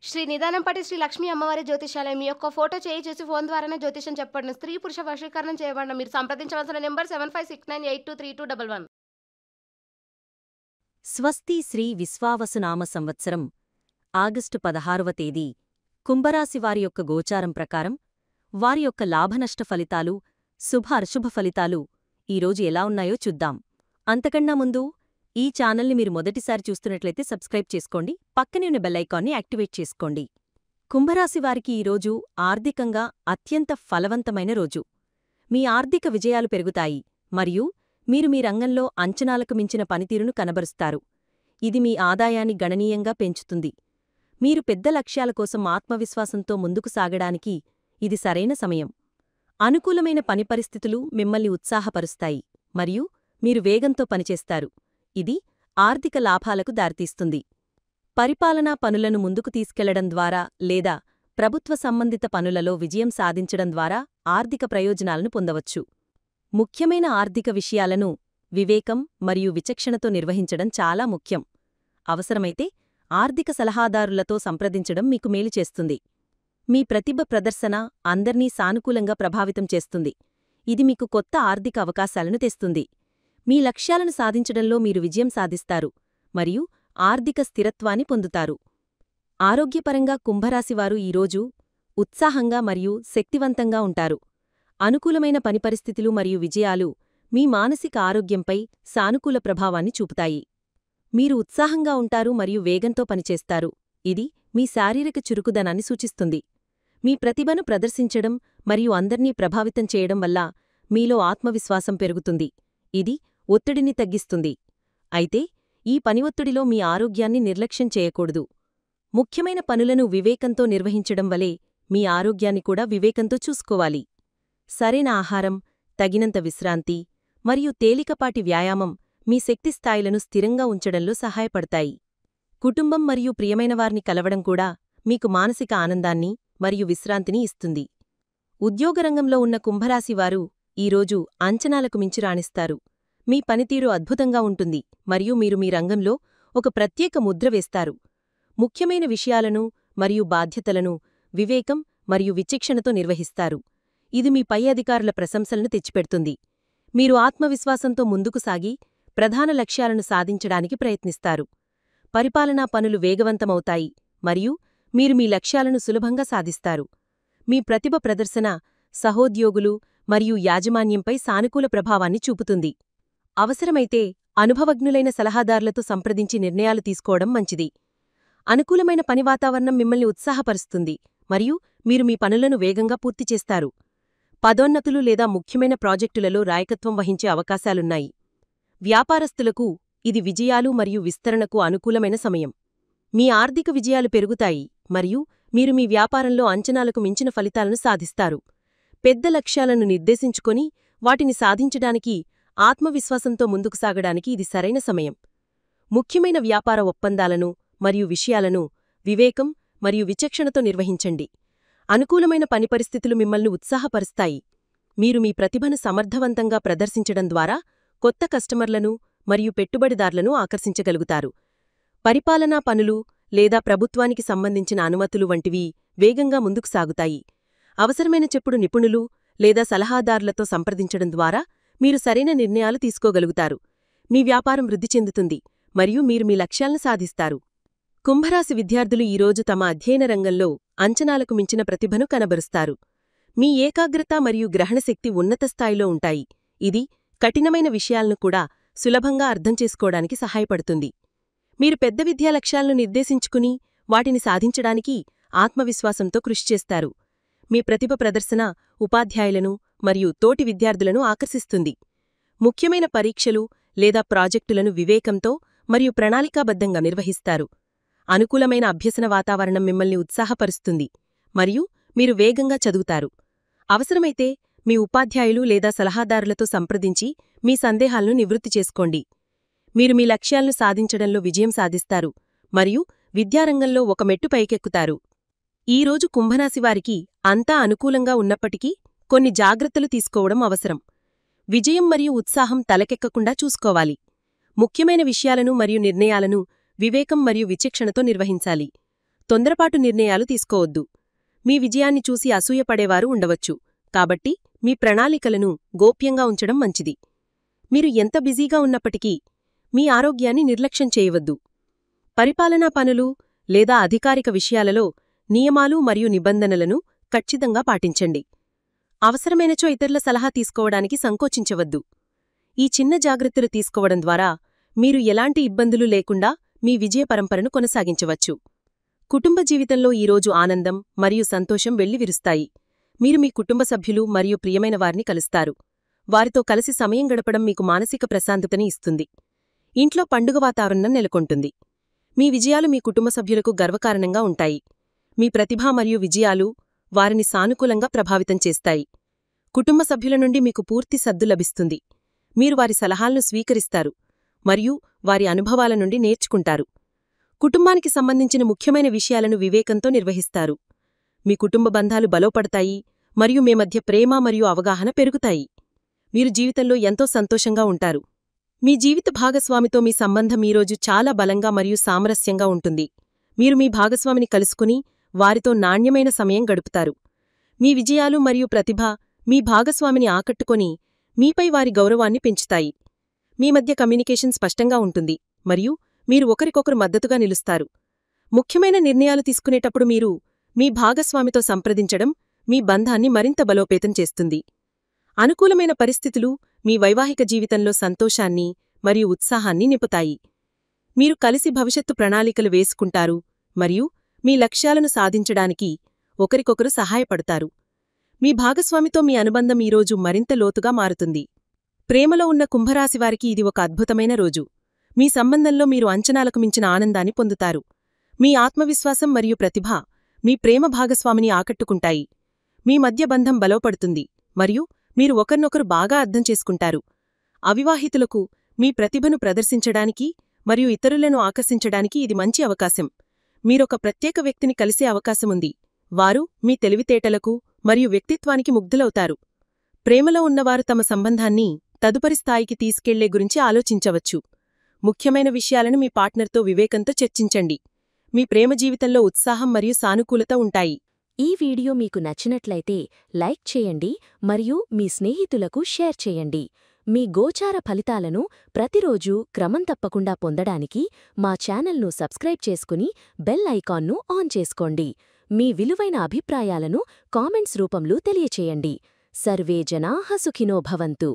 శ్రీ నిదానంపాటి శ్రీ లక్ష్మీ అమ్మవారి జ్యోతిష్యాలయం. మీ యొక్క ఫోటో చేయి చూసి ఫోను ద్వారానే జ్యోతిష్యం చెప్పబడును. స్త్రీ, పురుష వశీకరణం చేయబడును. మీరు సంప్రదించవలసిన నంబర్ 7569823211. స్వస్తి శ్రీ విశ్వావసునామ సంవత్సరం ఆగస్టు 16వ తేదీ కుంభరాశి వారి యొక్క గోచారం ప్రకారం వారి యొక్క లాభనష్ట ఫలితాలు, శుభ అశుభ ఫలితాలు ఈరోజు ఎలా ఉన్నాయో చూద్దాం. అంతకన్నా ముందు ఈ ఛానల్ని మీరు మొదటిసారి చూస్తున్నట్లయితే సబ్స్క్రైబ్ చేసుకోండి, పక్కనే ఉన్న బెల్లైకాన్ని యాక్టివేట్ చేసుకోండి. కుంభరాశి వారికి ఈరోజు ఆర్థికంగా అత్యంత ఫలవంతమైన రోజు. మీ ఆర్థిక విజయాలు పెరుగుతాయి మరియు మీరు మీ రంగంలో అంచనాలకు మించిన పనితీరును కనబరుస్తారు. ఇది మీ ఆదాయాన్ని గణనీయంగా పెంచుతుంది. మీరు పెద్ద లక్ష్యాల కోసం ఆత్మవిశ్వాసంతో ముందుకు సాగడానికి ఇది సరైన సమయం. అనుకూలమైన పని పరిస్థితులు మిమ్మల్ని ఉత్సాహపరుస్తాయి మరియు మీరు వేగంతో పనిచేస్తారు. ఇది ఆర్థిక లాభాలకు దారితీస్తుంది. పరిపాలనా పనులను ముందుకు తీసుకెళ్లడం ద్వారా లేదా ప్రభుత్వ సంబంధిత పనులలో విజయం సాధించడం ద్వారా ఆర్థిక ప్రయోజనాలను పొందవచ్చు. ముఖ్యమైన ఆర్థిక విషయాలను వివేకం మరియు విచక్షణతో నిర్వహించడం చాలా ముఖ్యం. అవసరమైతే ఆర్థిక సలహాదారులతో సంప్రదించడం మీకు మేలు చేస్తుంది. మీ ప్రతిభ ప్రదర్శన అందర్నీ సానుకూలంగా ప్రభావితం చేస్తుంది. ఇది మీకు కొత్త ఆర్థిక అవకాశాలను తెస్తుంది. మీ లక్ష్యాలను సాధించడంలో మీరు విజయం సాధిస్తారు మరియు ఆర్థిక స్థిరత్వాన్ని పొందుతారు. ఆరోగ్యపరంగా కుంభరాశివారు ఈరోజు ఉత్సాహంగా మరియు శక్తివంతంగా ఉంటారు. అనుకూలమైన పని పరిస్థితులు మరియు విజయాలు మీ మానసిక ఆరోగ్యంపై సానుకూల ప్రభావాన్ని చూపుతాయి. మీరు ఉత్సాహంగా ఉంటారు మరియు వేగంతో పనిచేస్తారు. ఇది మీ శారీరక చురుకుదనాన్ని సూచిస్తుంది. మీ ప్రతిభను ప్రదర్శించడం మరియు అందర్నీ ప్రభావితం చేయడం వల్ల మీలో ఆత్మవిశ్వాసం పెరుగుతుంది. ఇది ఒత్తిడిని తగ్గిస్తుంది. అయితే ఈ పని ఒత్తిడిలో మీ ఆరోగ్యాన్ని నిర్లక్ష్యం చేయకూడదు. ముఖ్యమైన పనులను వివేకంతో నిర్వహించడం వలె మీ ఆరోగ్యాన్ని కూడా వివేకంతో చూసుకోవాలి. సరైన ఆహారం, తగినంత విశ్రాంతి మరియు తేలికపాటి వ్యాయామం మీ శక్తి స్థాయిలను స్థిరంగా ఉంచడంలో సహాయపడతాయి. కుటుంబం మరియు ప్రియమైనవారిని కలవడం కూడా మీకు మానసిక ఆనందాన్ని మరియు విశ్రాంతిని ఇస్తుంది. ఉద్యోగరంగంలో ఉన్న కుంభరాశివారు ఈరోజు అంచనాలకు మించి రాణిస్తారు. మీ పనితీరు అద్భుతంగా ఉంటుంది మరియు మీరు మీ రంగంలో ఒక ప్రత్యేక ముద్ర వేస్తారు. ముఖ్యమైన విషయాలను మరియు బాధ్యతలను వివేకం మరియు విచక్షణతో నిర్వహిస్తారు. ఇది మీ పై అధికారుల ప్రశంసలను తెచ్చిపెడుతుంది. మీరు ఆత్మవిశ్వాసంతో ముందుకు సాగి ప్రధాన లక్ష్యాలను సాధించడానికి ప్రయత్నిస్తారు. పరిపాలనా పనులు వేగవంతమవుతాయి మరియు మీరు మీ లక్ష్యాలను సులభంగా సాధిస్తారు. మీ ప్రతిభ ప్రదర్శన సహోద్యోగులు మరియు యాజమాన్యంపై సానుకూల ప్రభావాన్ని చూపుతుంది. అవసరమైతే అనుభవజ్ఞులైన సలహాదారులతో సంప్రదించి నిర్ణయాలు తీసుకోవడం మంచిది. అనుకూలమైన పని వాతావరణం మిమ్మల్ని ఉత్సాహపరుస్తుంది మరియు మీరు మీ పనులను వేగంగా పూర్తి చేస్తారు. పదోన్నతులు లేదా ముఖ్యమైన ప్రాజెక్టులలో నాయకత్వం వహించే అవకాశాలున్నాయి. వ్యాపారస్తులకు ఇది విజయాలు మరియు విస్తరణకు అనుకూలమైన సమయం. మీ ఆర్థిక విజయాలు పెరుగుతాయి మరియు మీరు మీ వ్యాపారంలో అంచనాలకు మించిన ఫలితాలను సాధిస్తారు. పెద్ద లక్ష్యాలను నిర్దేశించుకొని వాటిని సాధించడానికి ఆత్మవిశ్వాసంతో ముందుకు సాగడానికి ఇది సరైన సమయం. ముఖ్యమైన వ్యాపార ఒప్పందాలను మరియు విషయాలను వివేకం మరియు విచక్షణతో నిర్వహించండి. అనుకూలమైన పని పరిస్థితులు మిమ్మల్ని ఉత్సాహపరుస్తాయి. మీరు మీ ప్రతిభను సమర్థవంతంగా ప్రదర్శించడం ద్వారా కొత్త కస్టమర్లను మరియు పెట్టుబడిదారులను ఆకర్షించగలుగుతారు. పరిపాలనా పనులు లేదా ప్రభుత్వానికి సంబంధించిన అనుమతులు వంటివి వేగంగా ముందుకు సాగుతాయి. అవసరమైన చెప్పుడు నిపుణులు లేదా సలహాదారులతో సంప్రదించడం ద్వారా మీరు సరైన నిర్ణయాలు తీసుకోగలుగుతారు. మీ వ్యాపారం వృద్ధి చెందుతుంది మరియు మీరు మీ లక్ష్యాలను సాధిస్తారు. కుంభరాశి విద్యార్థులు ఈరోజు తమ అధ్యయన రంగంలో అంచనాలకు మించిన ప్రతిభను కనబరుస్తారు. మీ ఏకాగ్రత మరియు గ్రహణశక్తి ఉన్నత స్థాయిలో ఉంటాయి. ఇది కఠినమైన విషయాలను కూడా సులభంగా అర్థం చేసుకోవడానికి సహాయపడుతుంది. మీరు పెద్ద విద్యా లక్ష్యాలను నిర్దేశించుకుని వాటిని సాధించడానికి ఆత్మవిశ్వాసంతో కృషి చేస్తారు. మీ ప్రతిభ ప్రదర్శన ఉపాధ్యాయులను మరియు తోటి విద్యార్థులను ఆకర్షిస్తుంది. ముఖ్యమైన పరీక్షలు లేదా ప్రాజెక్టులను వివేకంతో మరియు ప్రణాళికాబద్ధంగా నిర్వహిస్తారు. అనుకూలమైన అభ్యసన వాతావరణం మిమ్మల్ని ఉత్సాహపరుస్తుంది మరియు మీరు వేగంగా చదువుతారు. అవసరమైతే మీ ఉపాధ్యాయులు లేదా సలహాదారులతో సంప్రదించి మీ సందేహాలను నివృత్తి చేసుకోండి. మీరు మీ లక్ష్యాలను సాధించడంలో విజయం సాధిస్తారు మరియు విద్యారంగంలో ఒక మెట్టు పైకెక్కుతారు. ఈరోజు కుంభరాశివారికి అంతా అనుకూలంగా ఉన్నప్పటికీ కొన్ని జాగ్రత్తలు తీసుకోవడం అవసరం. విజయం మరియు ఉత్సాహం తలకెక్కకుండా చూసుకోవాలి. ముఖ్యమైన విషయాలను మరియు నిర్ణయాలను వివేకం మరియు విచక్షణతో నిర్వహించాలి. తొందరపాటు నిర్ణయాలు తీసుకోవద్దు. మీ విజయాన్ని చూసి అసూయపడేవారు ఉండవచ్చు, కాబట్టి మీ ప్రణాళికలను గోప్యంగా ఉంచడం మంచిది. మీరు ఎంత బిజీగా ఉన్నప్పటికీ మీ ఆరోగ్యాన్ని నిర్లక్ష్యం చేయవద్దు. పరిపాలనా పనులు లేదా అధికారిక విషయాలలో నియమాలు మరియు నిబంధనలను ఖచ్చితంగా పాటించండి. అవసరమైనచో ఇతరుల సలహా తీసుకోవడానికి సంకోచించవద్దు. ఈ చిన్న జాగ్రత్తలు తీసుకోవడం ద్వారా మీరు ఎలాంటి ఇబ్బందులు లేకుండా మీ విజయ పరంపరను కొనసాగించవచ్చు. కుటుంబ జీవితంలో ఈరోజు ఆనందం మరియు సంతోషం వెల్లివిరుస్తాయి. మీరు మీ కుటుంబ సభ్యులు మరియు ప్రియమైన వారిని కలుస్తారు. వారితో కలిసి సమయం గడపడం మీకు మానసిక ప్రశాంతతని ఇస్తుంది. ఇంట్లో పండుగ వాతావరణం నెలకొంటుంది. మీ విజయాలు మీ కుటుంబ సభ్యులకు గర్వకారణంగా ఉంటాయి. మీ ప్రతిభ మరియు విజయాలు వారిని సానుకూలంగా ప్రభావితం చేస్తాయి. కుటుంబ సభ్యుల నుండి మీకు పూర్తి సద్దు లభిస్తుంది. మీరు వారి సలహాలను స్వీకరిస్తారు మరియు వారి అనుభవాల నుండి నేర్చుకుంటారు. కుటుంబానికి సంబంధించిన ముఖ్యమైన విషయాలను వివేకంతో నిర్వహిస్తారు. మీ కుటుంబ బంధాలు బలోపడతాయి మరియు మీ మధ్య ప్రేమ మరియు అవగాహన పెరుగుతాయి. మీరు జీవితంలో ఎంతో సంతోషంగా ఉంటారు. మీ జీవిత భాగస్వామితో మీ సంబంధం ఈరోజు చాలా బలంగా మరియు సామరస్యంగా ఉంటుంది. మీరు మీ భాగస్వామిని కలుసుకుని వారితో నాణ్యమైన సమయం గడుపుతారు. మీ విజయాలు మరియు ప్రతిభ మీ భాగస్వామిని ఆకట్టుకొని మీపై వారి గౌరవాన్ని పెంచుతాయి. మీ మధ్య కమ్యూనికేషన్ స్పష్టంగా ఉంటుంది మరియు మీరు ఒకరికొకరు మద్దతుగా నిలుస్తారు. ముఖ్యమైన నిర్ణయాలు తీసుకునేటప్పుడు మీరు మీ భాగస్వామితో సంప్రదించడం మీ బంధాన్ని మరింత బలోపేతం చేస్తుంది. అనుకూలమైన పరిస్థితులు మీ వైవాహిక జీవితంలో సంతోషాన్ని మరియు ఉత్సాహాన్ని నింపుతాయి. మీరు కలిసి భవిష్యత్తు ప్రణాళికలు వేసుకుంటారు మరియు మీ లక్ష్యాలను సాధించడానికి ఒకరికొకరు సహాయపడతారు. మీ భాగస్వామితో మీ అనుబంధం ఈరోజు మరింత లోతుగా మారుతుంది. ప్రేమలో ఉన్న కుంభరాశివారికి ఇది ఒక అద్భుతమైన రోజు. మీ సంబంధంలో మీరు అంచనాలకు మించిన ఆనందాన్ని పొందుతారు. మీ ఆత్మవిశ్వాసం మరియు ప్రతిభ మీ ప్రేమ భాగస్వామిని ఆకట్టుకుంటాయి. మీ మధ్య బంధం బలోపడుతుంది మరియు మీరు ఒకరినొకరు బాగా అర్థం చేసుకుంటారు. అవివాహితులకు మీ ప్రతిభను ప్రదర్శించడానికి మరియు ఇతరులను ఆకర్షించడానికి ఇది మంచి అవకాశం. మీరొక ప్రత్యేక వ్యక్తిని కలిసే అవకాశముంది. వారు మీ తెలివితేటలకు మరియు వ్యక్తిత్వానికి ముగ్ధులవుతారు. ప్రేమలో ఉన్నవారు తమ సంబంధాన్ని తదుపరి స్థాయికి తీసుకెళ్లే గురించి ఆలోచించవచ్చు. ముఖ్యమైన విషయాలను మీ పార్ట్నర్తో వివేకంతో చర్చించండి. మీ ప్రేమ జీవితంలో ఉత్సాహం మరియు సానుకూలత ఉంటాయి. ఈ వీడియో మీకు నచ్చినట్లయితే లైక్ చేయండి మరియు మీ స్నేహితులకు షేర్ చేయండి. మీ గోచార ఫలితాలను ప్రతిరోజూ క్రమం తప్పకుండా పొందడానికి మా ఛానల్ను సబ్స్క్రైబ్ చేసుకుని బెల్ ఐకాన్ను ఆన్ చేసుకోండి. మీ విలువైన అభిప్రాయాలను కామెంట్స్ రూపంలో తెలియచేయండి. సర్వే జనాః సుఖినో భవంతు.